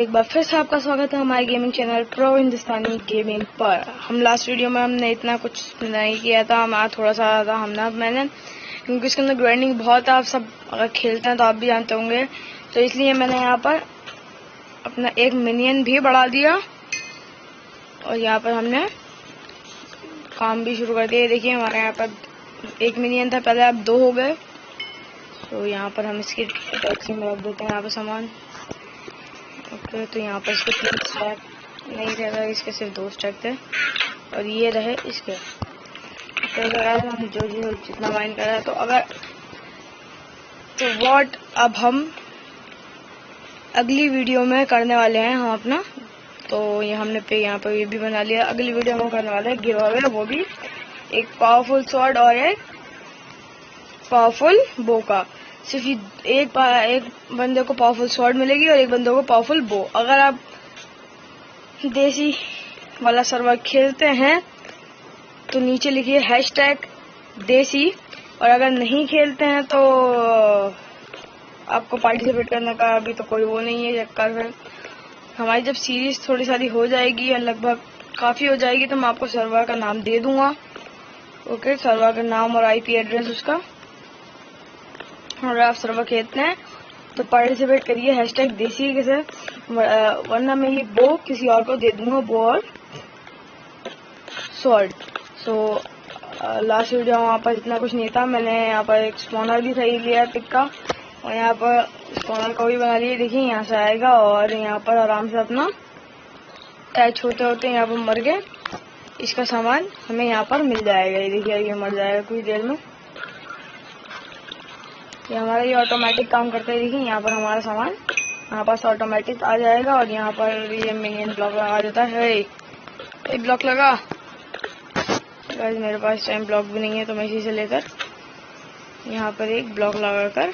एक बार फिर से आपका स्वागत है हमारे गेमिंग चैनल प्रो हिंदुस्तानी गेमिंग पर। हम लास्ट वीडियो में हमने इतना कुछ नहीं किया था, हमारा थोड़ा सा था मैंने क्योंकि इसके अंदर ग्राइंडिंग बहुत है। आप सब अगर खेलते हैं तो आप भी जानते होंगे, तो इसलिए मैंने यहाँ पर अपना एक मिनियन भी बढ़ा दिया और यहाँ पर हमने काम भी शुरू कर दिया। देखिए हमारे यहाँ पर एक मिनियन था पहले, अब 2 हो गए। तो यहाँ पर हम इसकी टैक्सी में रख देते हैं यहाँ पर सामान। ओके, तो यहाँ पर इसके 3 स्टैक नहीं रहेगा, इसके सिर्फ 2 स्टैक थे और ये रहे इसके। तो अगर हम जो जितना माइन कर रहा है तो अगर तो व्हाट अब हम अगली वीडियो में करने वाले हैं हम अपना, तो ये हमने पे यहाँ पर ये भी बना लिया। अगली वीडियो में करने वाले हैं गिव अवे, वो भी एक पावरफुल स्वॉर्ड और एक पावरफुल बो का। सिर्फ एक बंदे को पावरफुल स्वॉर्ड मिलेगी और एक बंदे को पावरफुल बो। अगर आप देसी वाला सर्वर खेलते हैं तो नीचे लिखिए हैशटैग देसी, और अगर नहीं खेलते हैं तो आपको पार्टिसिपेट करने का अभी तो कोई वो नहीं है। चक्कर हमारी जब सीरीज थोड़ी सारी हो जाएगी या लगभग काफी हो जाएगी तो मैं आपको सर्वर का नाम दे दूंगा। ओके, सर्वर का नाम और IP एड्रेस उसका। अगर आप सर्वर खेलते हैं तो पार्टिसिपेट करिए हैशटैग देसी के साथ, वरना मैं ये बो किसी और को दे दूंगा, बो और स्वॉर्ड। सो लास्ट वीडियो वहाँ पर इतना कुछ नहीं था। मैंने यहाँ पर एक स्पॉनर भी खरीद लिया पिक का और यहाँ पर स्पॉनर को भी बना लिया। देखिए यहाँ से आएगा और यहाँ पर आराम से अपना टैच होते होते यहाँ पर मर गए। इसका सामान हमें यहाँ पर मिल जाएगा। ये देखिए ये मर जाएगा कुछ देर में। ये हमारा ये ऑटोमेटिक काम करता है। देखिए यहाँ पर हमारा सामान यहाँ पास ऑटोमेटिक आ जाएगा और यहाँ पर ये मिनियन ब्लॉक लगा देता है। एक ब्लॉक लगा गाइस, मेरे पास टाइम ब्लॉक भी नहीं है तो मैं इसी से लेकर यहाँ पर एक ब्लॉक लगाकर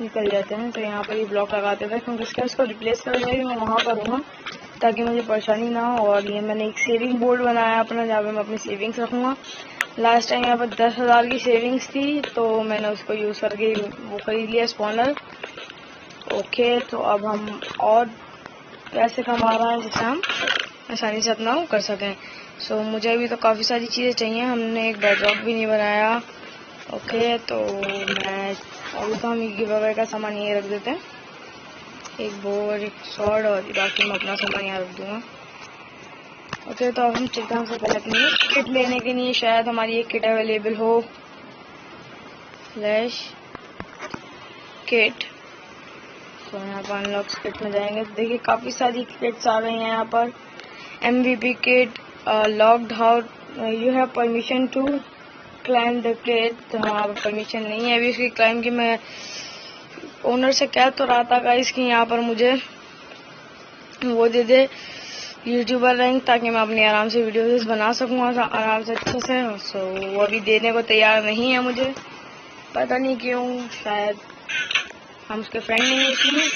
निकल जाते हैं। तो यहाँ पर ये ब्लॉक लगाते थे क्योंकि इसको रिप्लेस कर देंगे मैं वहाँ करूँगा ताकि मुझे परेशानी ना हो। और ये मैंने एक सेविंग बोर्ड बनाया अपना, जहाँ पे मैं अपनी सेविंग्स रखूँगा। लास्ट टाइम यहाँ पर 10,000 की सेविंग्स थी तो मैंने उसको यूज़ करके वो खरीद लिया स्पॉनर। ओके, तो अब हम और पैसे कमा रहे हैं जिससे हम आसानी से अपना वो कर सकें। सो मुझे अभी तो काफ़ी सारी चीज़ें चाहिए। हमने एक बेडरॉक भी नहीं बनाया। ओके, तो मैं अभी तो हम गिव अवे का सामान ये रख देते हैं, एक बो और एक स्वॉर्ड, और बाकी मैं अपना सामान यहाँ रख दूँगा। ओके, तो अब हम चलते हैं। सबसे पहले अपनी किट लेने के लिए, शायद हमारी एक किट अवेलेबल हो। फ्लैश किट, तो यहाँ पर अनलॉक्स किट में जाएंगे तो देखिए काफ़ी सारी किट्स आ रही हैं यहाँ पर। MVP kit, locked out, you have permission to claim the kit. तो हमारा परमिशन नहीं है अभी उसकी क्लाइम की। मैं ओनर से कह तो रहा था गाइस कि यहाँ पर मुझे वो दे दे यूट्यूबर रैंक, ताकि मैं अपनी आराम से वीडियोस बना सकूँ आराम से अच्छे से। सो वो अभी देने को तैयार नहीं है मुझे, पता नहीं क्यों, शायद हम उसके फ्रेंड नहीं है इसलिए,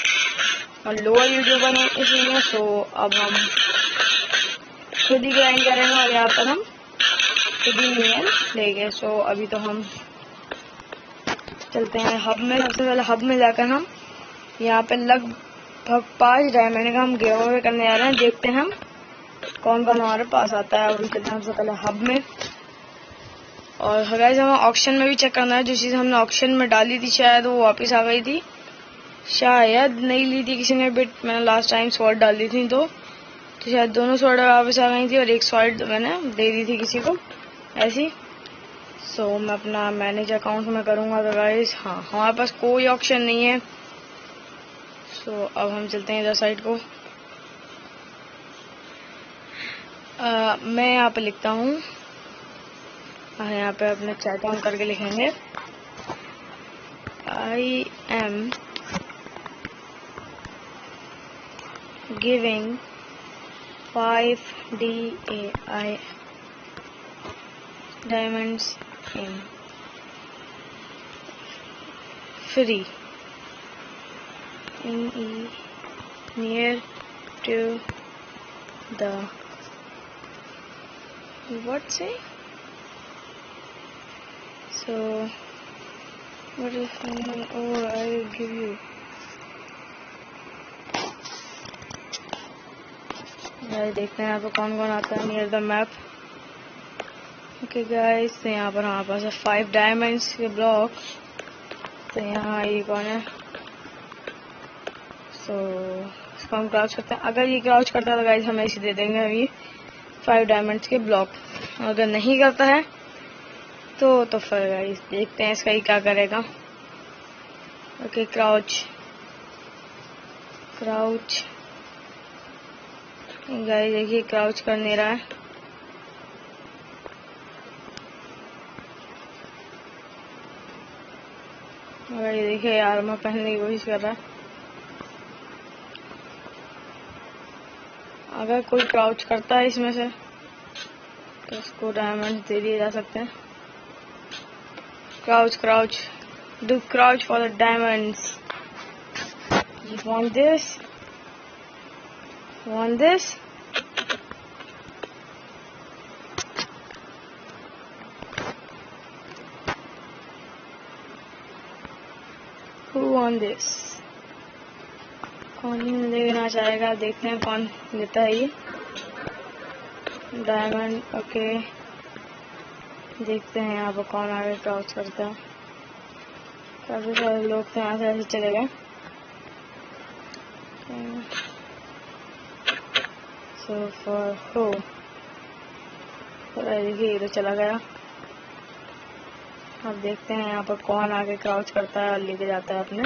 और लोअर यूट्यूबर है इसलिए। सो अब हम खुद ही ग्राइंड करेंगे और यहाँ पर हम खुद ही मिलियन लेंगे। सो अभी तो हम चलते हैं हब में। सबसे पहले हब में जाकर हम यहाँ पे लगभग 5 डायमंड का हम गिव अवे करने जा रहे हैं। देखते हैं हम कौन कौन हमारे पास आता है। अभी चलते हैं सबसे पहले हब में। और गाइस हमें ऑक्शन में भी चेक करना है। जो चीज़ हमने ऑक्शन में डाली थी शायद वो वापस आ गई थी, शायद नहीं ली थी किसी ने बिट। मैंने लास्ट टाइम स्वॉर्ड डाल दी थी तो शायद दोनों स्वॉर्ड वापस आ गई थी और एक स्वॉर्ड मैंने दे दी थी किसी को ऐसी। सो मैं अपना मैनेज अकाउंट में करूँगा। तो गाइस हाँ, हमारे पास कोई ऑप्शन नहीं है। सो अब हम चलते हैं इधर साइड को। मैं यहाँ पे लिखता हूँ, यहाँ पे अपने चैट ऑन करके लिखेंगे I am giving 5 DAI diamonds in free near to the what say. So what is, or I will give you guys देखते हैं यहाँ पर कौन कौन आता है near the map. Okay guys, तो यहाँ पर हमारे पास है 5 डायमंड्स के ब्लॉक। तो यहाँ ये कौन है, सो इसको हम क्राउच करते हैं। अगर ये क्राउच करता है तो गाइस हमें इसे दे देंगे अभी 5 डायमंड्स के ब्लॉक। अगर नहीं करता है तो फिर गाइस देखते हैं इसका ही क्या करेगा। ओके क्राउच क्राउच, गाइस देखिए क्राउच कर नहीं रहा है। और ये देखिए यार मैं पहनने की कोशिश कर रहा है। अगर कोई क्राउच करता है इसमें से तो इसको डायमंड दे दिए जा सकते हैं। Crouch crouch, do crouch for the diamonds. You want this? Want this? Who want this? कौन लेना चाहेगा, देखते हैं कौन लेता है ये डायमंड। ओके देखते हैं यहाँ पर कौन आगे क्रॉस करता है। काफी सारे लोग तो यहाँ से ऐसे चले गए। So for who? देखिए ये तो चला गया। अब देखते हैं यहाँ पर कौन आगे क्राउच करता है और लेके जाता है अपने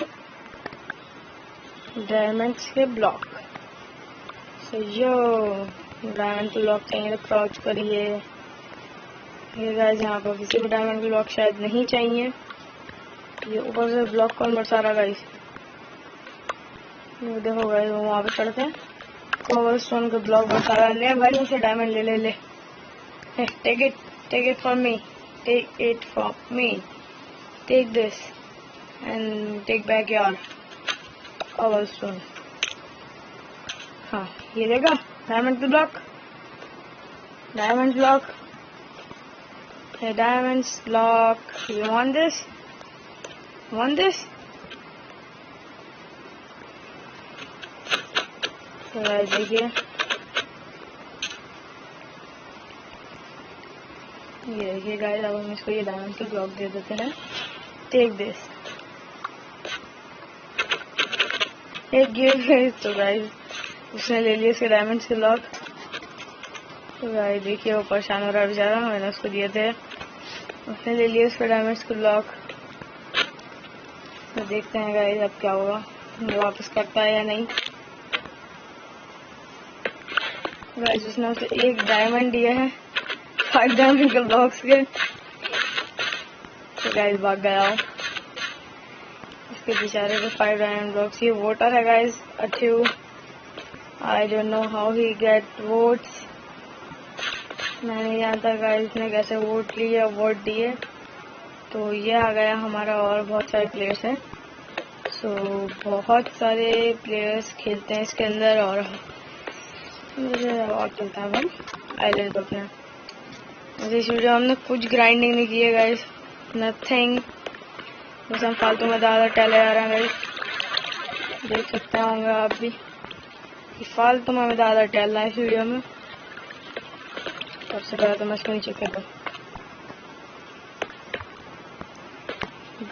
डायमंड्स के ब्लॉक। सो यो डायमंड के ब्लॉक चाहिए तो क्राउच करिए। ये गाइस यहाँ पर किसी को डायमंड के ब्लॉक शायद नहीं चाहिए। ये ऊपर से ब्लॉक कौन बरसा रहा गाइस, ये देखो गाइस वो वहाँ पे चढ़ते हैं कोबल स्टोन के ब्लॉक बरसा रहा है। ले भाई मुझसे डायमंड ले ले ले, take it for me, take it for me, take this and take back your cobblestone. हाँ ये देखा डायमंड के block, diamond block, diamonds block. You want this, want this? तो देखिए ये देखिए गाइस, अब हम इसको ये डायमंड के ब्लॉक दे देते हैं। टेक दिस, एक गिव। तो गाइस उसने ले लिया इसके डायमंड्स के ब्लॉक। तो गाइस देखिए वो परेशान हो रहा है बेचारा, मैंने उसको दिए थे, उसने ले लिया उसके डायमंड्स के ब्लॉक। तो देखते हैं गाइस अब क्या होगा, वो वापस करता है या नहीं। गाइस उसने उसे एक डायमंड दिया है 5 डायमंड के ब्लॉक्स के। तो गाइस भाग गया हो इसके बेचारे को 5 डायमंड ब्लॉक्स। ये वोटर है गाइस अथयू, I don't know how he get votes. मैं नहीं जानता गाइस इसने कैसे वोट लिए, वोट दिए। तो ये आ गया हमारा, और बहुत सारे प्लेयर्स हैं। सो बहुत सारे प्लेयर्स खेलते हैं इसके अंदर, और चलता है हम आइलैंड अपना। इस वीडियो हमने कुछ ग्राइंडिंग नहीं की है गाइस, नथिंग, बस हम फालतू में ज़्यादा टहले आ रहे हैं गाइस। देख सकते होंगे आप भी कि फालतू में हमें ज़्यादा टहलना है इस वीडियो में। सबसे पहले तो मैं इसको नीचे कर दूँ,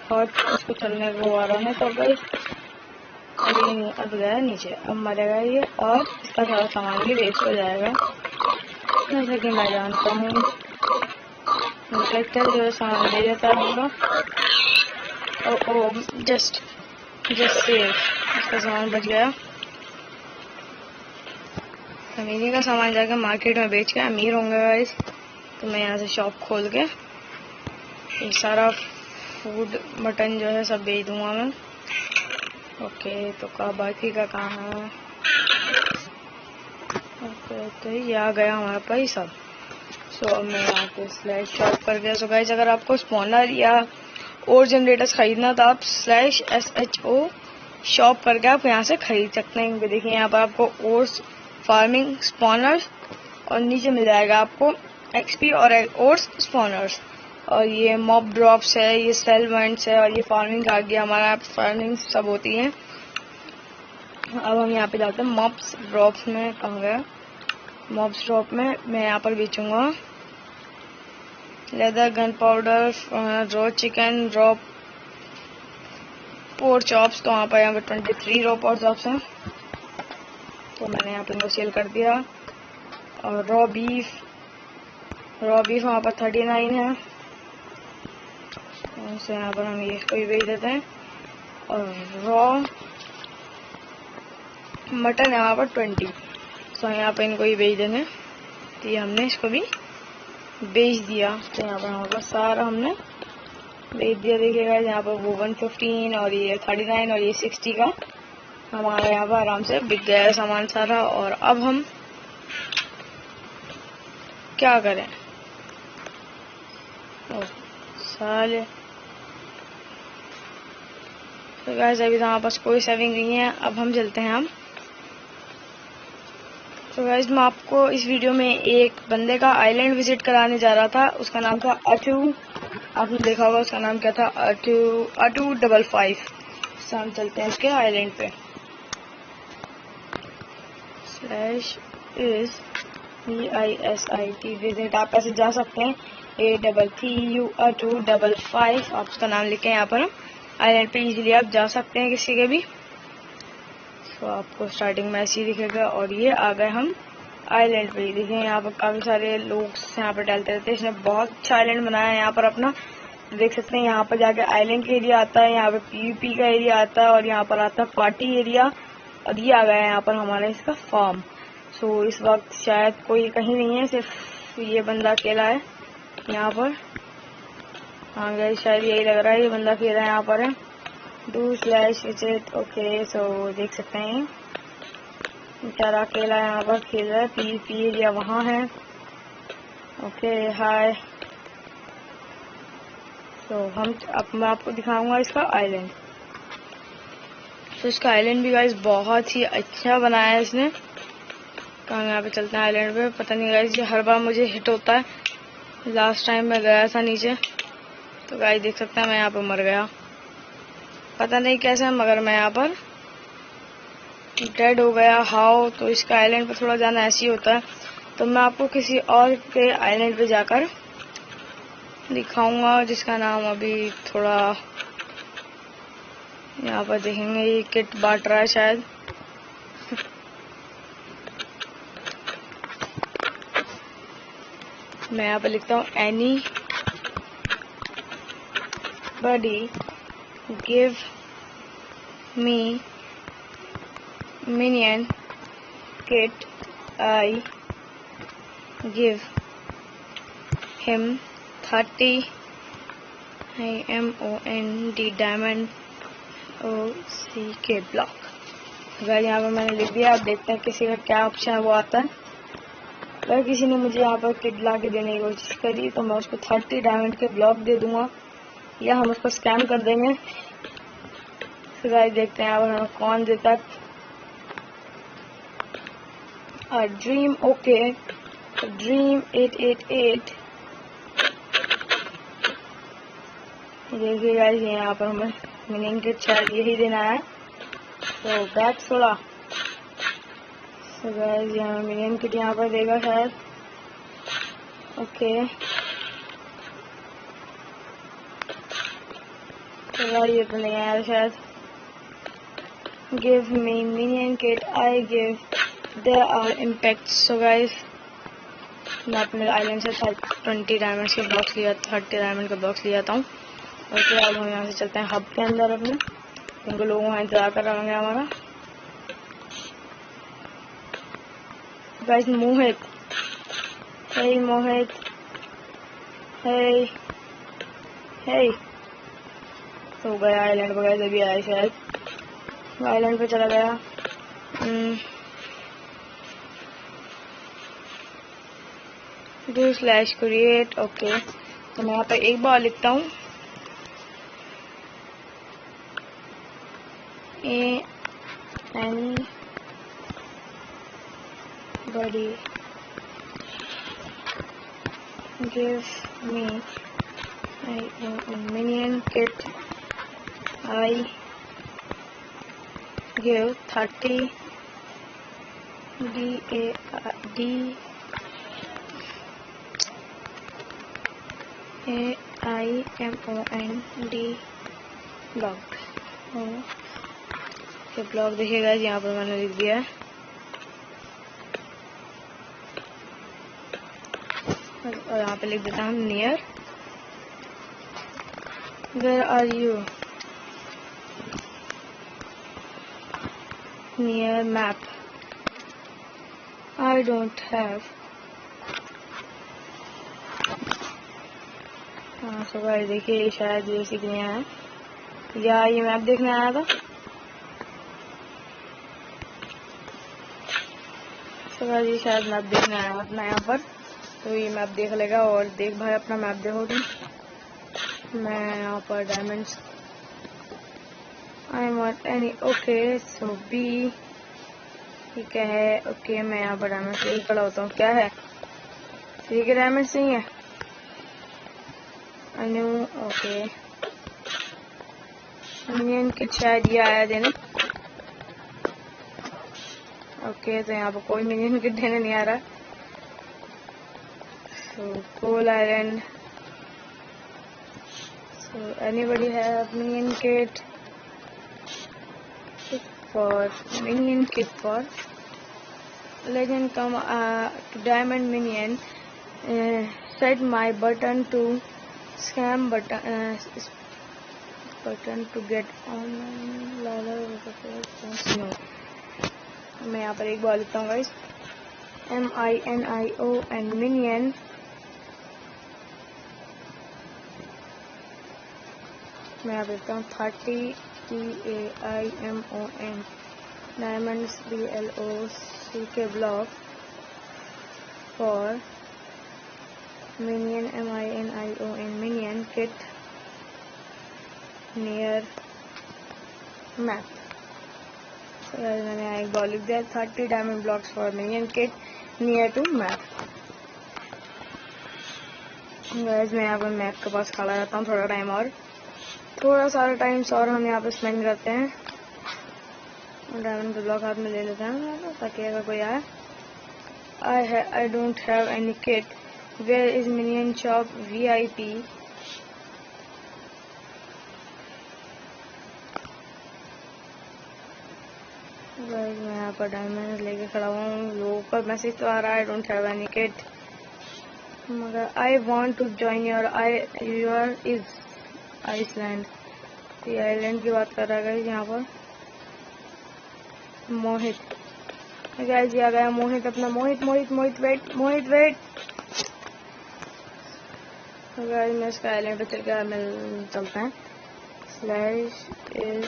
बहुत इसको चलने को आ रहा है। तो गाइस अब गया नीचे, अब मरेगा ये और इसका सारा सामान भी वेस्ट हो जाएगा, जैसे कि मैं जानता हूँ। इंस्पेक्टर जो सामान ले जाता है होगा, जस्ट सेव, इसका सामान बच गया। अमीरी का सामान जाकर मार्केट में बेच के अमीर होंगे गाइस। तो मैं यहाँ से शॉप खोल के ये सारा फूड मटन जो है सब बेच दूंगा मैं। ओके तो बाकी का काम है। ओके तो ये आ गया हमारा पैसा। सो अब मैं यहाँ पे स्लैश शॉप कर गया। सो गाइस अगर आपको स्पॉनर या और जनरेटर्स खरीदना तो आप /SHO शॉप करके आप यहाँ से खरीद सकते हैं। देखिए यहाँ पर आपको और फार्मिंग स्पॉनर्स और नीचे मिल जाएगा आपको XP और स्पॉनर्स, और ये मॉब ड्रॉप्स है, ये सेल वेंट्स है, और ये फार्मिंग आ गया हमारा, फार्मिंग सब होती है। अब हम यहाँ पे जाते हैं मॉब्स ड्रॉप्स में, कहाँ गया मॉब्स ड्रॉप में मैं यहाँ पर बेचूंगा leather, gunpowder, raw chicken, raw pork chops. तो यहाँ पर 23 रॉ पोर्क चॉप्स हैं, तो मैंने यहाँ पर इनको सेल कर दिया। और रॉ बीफ वहाँ पर 39 है, तो यहाँ पर हम इसको ही बेच देते हैं। और रॉ मटन है वहाँ पर 20, तो यहाँ पर इनको ही बेच देने। तो ये हमने इसको भी बेच दिया। तो यहाँ पर हमारे पास सारा हमने बेच दिया। देखिएगा यहाँ पर वो 115 और ये 39 और ये 60 का हमारा यहाँ पर आराम से बिक गया है सामान सारा। और अब हम क्या करें, साले तो गाइस अभी तो हमारे पास कोई सेविंग नहीं है। अब हम चलते हैं तो गाइस मैं आपको इस वीडियो में एक बंदे का आइलैंड विजिट कराने जा रहा था। उसका नाम था अटू, आपने देखा होगा उसका नाम क्या था, अटू 55। तो हम चलते हैं उसके आइलैंड पे। /is विजिट, आप ऐसे जा सकते हैं ATTU अटू 55, आप उसका नाम लिखे यहाँ पर आइलैंड पे इजीली आप जा सकते हैं किसी के भी। तो आपको स्टार्टिंग में ऐसे ही दिखेगा। और ये आ गए हम आइलैंड पे। देखिए यहाँ पर काफी सारे लोग यहाँ पर टहलते रहते हैं। इसने बहुत अच्छा आइलैंड बनाया है यहाँ पर अपना, देख सकते हैं। यहाँ पर जाके आइलैंड का एरिया आता है, यहाँ पे PvP का एरिया आता है, और यहाँ पर आता है पार्टी एरिया। और ये आ गया है यहाँ पर हमारा इसका फार्म। सो इस वक्त शायद कोई कहीं नहीं है, सिर्फ ये बंदा अकेला है यहाँ पर। हाँ गाइस शायद यही लग रहा है, ये बंदा अकेला यहाँ पर है। /visit okay. सो देख सकते हैं बेचारा अकेला यहाँ पर खेल रहा है। PvP एरिया वहाँ है। Okay hi. तो अब मैं आपको दिखाऊंगा इसका आइलैंड। तो इसका आइलैंड भी गाइस बहुत ही अच्छा बनाया है इसने। तो हम यहाँ पे चलते हैं आइलैंड पे। पता नहीं गाइस ये हर बार मुझे हिट होता है। लास्ट टाइम मैं गया था नीचे, तो गाइस देख सकते हैं मैं यहाँ पे मर गया, पता नहीं कैसे, मगर मैं यहाँ पर डेड हो गया। हाउ। तो इसका आइलैंड पे थोड़ा जाना ऐसे ही होता है। तो मैं आपको किसी और के आइलैंड पे जाकर दिखाऊंगा, जिसका नाम अभी थोड़ा यहाँ पर देखेंगे। ये किट बांट रहा है शायद। मैं यहाँ पे लिखता हूँ any buddy give me minion kit, I give him 30 IMOND diamond OCK block। अगर यहाँ पर मैंने लिख दिया, आप देखते हैं किसी का क्या ऑप्शन है वो आता है। अगर किसी ने मुझे यहाँ पर किट ला के देने की कोशिश करी तो मैं उसको 30 डायमंड के ब्लॉक दे दूंगा, या हम उसको स्कैम कर देंगे। तो गाइस देखते हैं यहाँ पर हमें कौन देता है। Dream okay, dream 888। देखिए गाइस यहाँ पर हमें मिनियन किट शायद यही देना है। तो बैक थोड़ा। तो गाइस यहाँ मिनियन किट यहाँ पर देगा शायद। ओके तो ये तो नहीं आया शायद। Give me minion kit, I give there are impact. So guys मैं अपने आइलैंड से 20 डायमंड के ब्लॉक्स लिया, 30 डायमंड के ब्लॉक्स लिया था। और फिर अब हम यहाँ से चलते हैं हब के अंदर अपने, उनको लोग वहाँ इंतजार कर रहे होंगे हमारा। गाइस मोहित, हे मोहित, हे तो गया आइलैंड पे। गाइस अभी आया शायद, आइलैंड पे चला गया। /create okay. तो मैं यहाँ पे एक बार लिखता हूँ any buddy give me minion kit, I give 30 DAIMOND blog. ये ब्लॉग देखिएगा, यहाँ पर मैंने लिख दिया है। और यहाँ पे लिख देता हूँ near, where are you, near map, I don't have. हाँ सो गाइस देखिए, शायद ये सीखने आया है या ये मैप देखने आया था। सो गाइस ये शायद मैप देखने आया अपना यहाँ पर, तो ये मैप देख लेगा। और देख भाई अपना मैप देखो तुम। मैं यहाँ पर diamonds I want any, okay so be, ठीक है ओके। मैं यहाँ पर डायमंड्स लेके खड़ा होता हूँ। क्या है, ठीक है डायमंड्स नहीं है, I know okay. Minion kit शायद ये आया देने, ओके। तो यहाँ पर कोई मिनियन किट देने नहीं आ रहा। सो कोल island, so anybody have minion kit? For minion kit for legend come to diamond minion, set my button to scam button to get on no। मैं यहाँ पर एक बार लिखता हूँ गाइस, MINION minion, मैं यहाँ देखता हूँ 30 DAIMON diamonds BLOCK block for minion MINION minion kit near map. मैंने एक बार लिख दिया 30 diamond blocks for minion kit near to map. Guys मैं यहाँ पर मैप के पास खड़ा रहता हूँ थोड़ा टाइम और, थोड़ा सारा टाइम और हम यहाँ पे स्पेंड करते हैं। डायमंड का ब्लॉक हाथ में ले लेते हैं ताकि अगर कोई आए। I don't have any kit, where is minion shop VIP। मैं यहाँ पर डायमंड लेके खड़ा हुआ हूँ। लोगों का मैसेज तो आ रहा है I don't have any kit, मगर I want to join your is Iceland. ये आइलैंड की बात कर रहा है यहाँ पर मोहित। गाइस ये आ गया मोहित अपना, मोहित वेट। तो गाइस मैं इसका आइलैंड पे चल के मिल चलते हैं। Slash is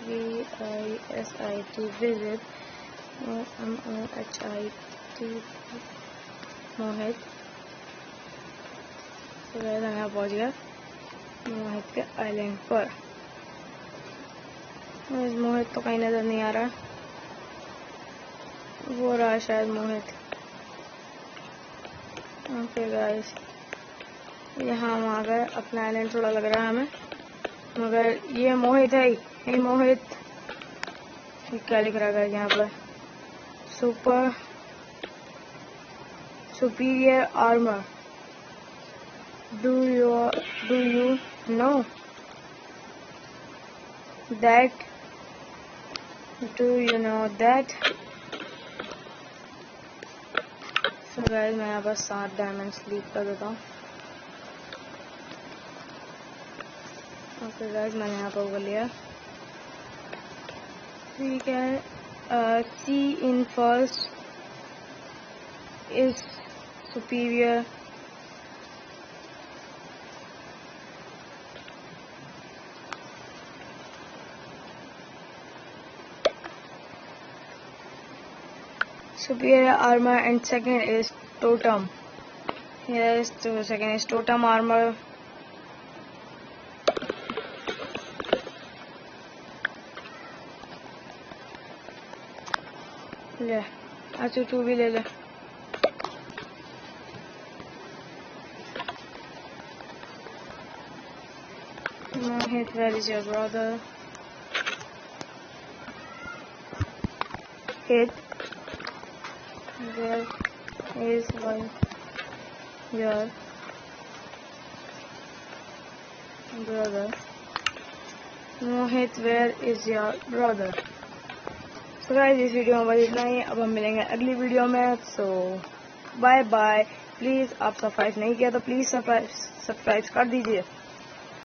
VISIT visit MOHIT मोहित। तो गाइस मैं यहाँ पहुँच गया मोहित के आइलैंड पर। मोहित तो कहीं नजर नहीं आ रहा, वो रहा शायद मोहित। ओके गाइस यहाँ हम आ गए, अपना आइलैंड थोड़ा लग रहा है हमें, मगर ये मोहित है। ये मोहित क्या लिख रहा है यहाँ पर, superior armour, do you know that, so guys मैं यहाँ पर 7 डायमंड्स लीव कर देता हूँ। ओके गाइस मैंने यहाँ पर वो लिया, ठीक है। C in first is superior, armor, and second is totem. Yes, so second is totem armor. ले अच्छा तू भी ले ले। Mohit, where is your brother? Mohit, where is your brother? Mohit, where is your brother? So guys, इस video में बस इतना ही। अब हम मिलेंगे अगली वीडियो में। सो बाय बाय। प्लीज़ आप सब्सक्राइब नहीं किया तो प्लीज़ सब्सक्राइब कर दीजिए।